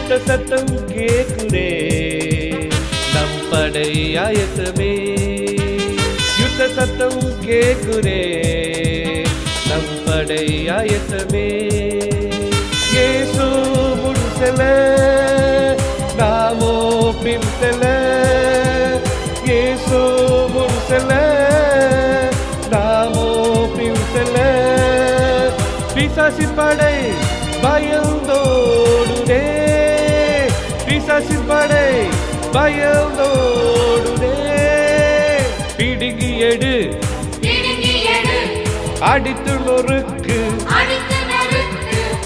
யுத்த சத்தம் கேக்குதே நம் படை ஆயத்தமே யுத்த சத்தம் கேக்குதே நம் படை ஆயத்தமே இயேசு முன் செல்ல நாமோ பின் செல்ல இயேசு முன் செல்ல நாமோ பின் செல்ல பிசாசின் படை பயந்தோடுதே பிசாசின் படை பயந்தோடுதே பிடுங்கி எடு அடித்து நொறுக்கு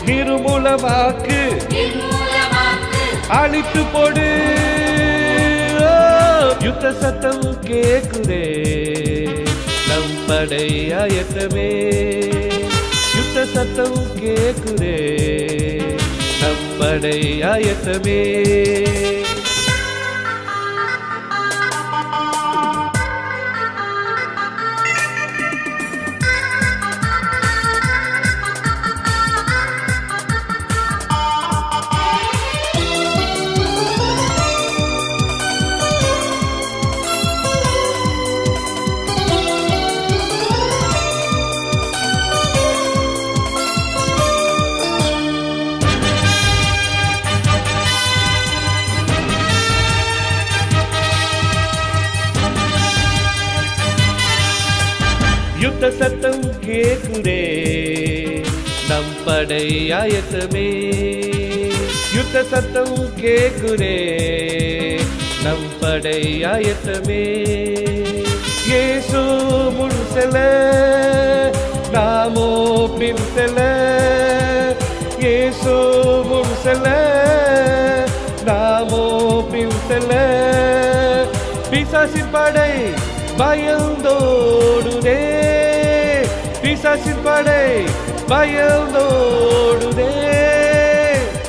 நிர்மூலமாக்கு அழித்து போடு யுத்த சத்தம் கேக்குதே நம் படை ஆயத்தமே யுத்த சத்தம் கேக்குதே நம் படை ஆயத்தமே யுத்த சத்தம் கேக்குதே நம் படை ஆயத்தமே யுத்த சத்தம் கேக்குதே நம் படை ஆயத்தமே இயேசு முன் செல்ல நாமோ பின் செல்ல இயேசு முன் செல்ல நாமோ பின் செல்ல பிசாசின் படை பயந்தோடுதே பிசாசின் படை பயந்தோடுதே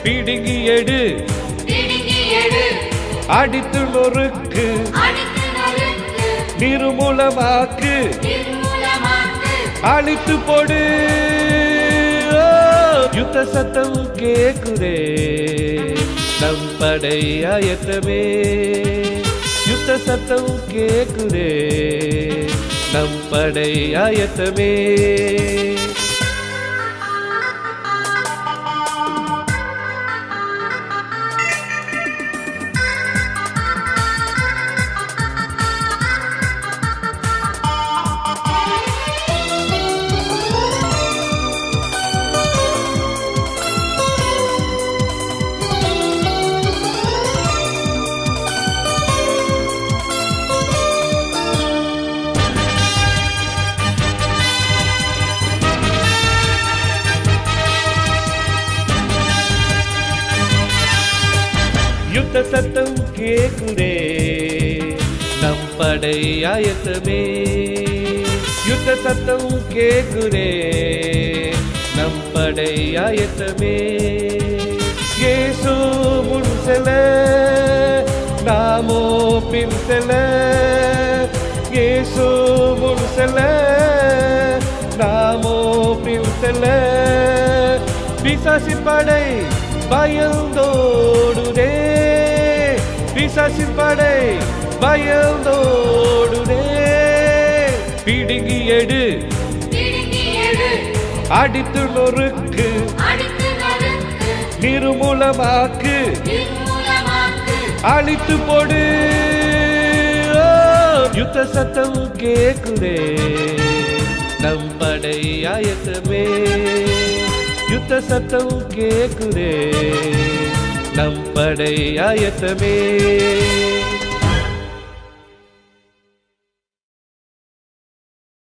பிடுங்கி எடு அடித்து நொறுக்கு நிர்மூலமாக்கு அழித்து போடு யுத்த சத்தம் கேக்குதே நம் படை ஆயத்தமே யுத்த சத்தம் கேக்குதே நம் படை ஆயத்தமே யுத்த சத்தம் கேக்குதே நம் படை ஆயத்தமே யுத்த சத்தம் கேக்குதே நம் படை ஆயத்தமே இயேசு முன் செல்ல நாமோ பின் செல்ல இயேசு முன் செல்ல நாமோ பின் செல்ல பிசாசின் படை பயந்தோடுதே பிசாசின் படை பயந்தோடுதே பிடுங்கி எடு அடித்து நொறுக்கு நிர்மூலமாக்கு அழித்து போடு யுத்த சத்தம் கேக்குதே நம் படை ஆயத்தமே யுத்த சத்தம் கேக்குதே நம் படை ஆயத்தமே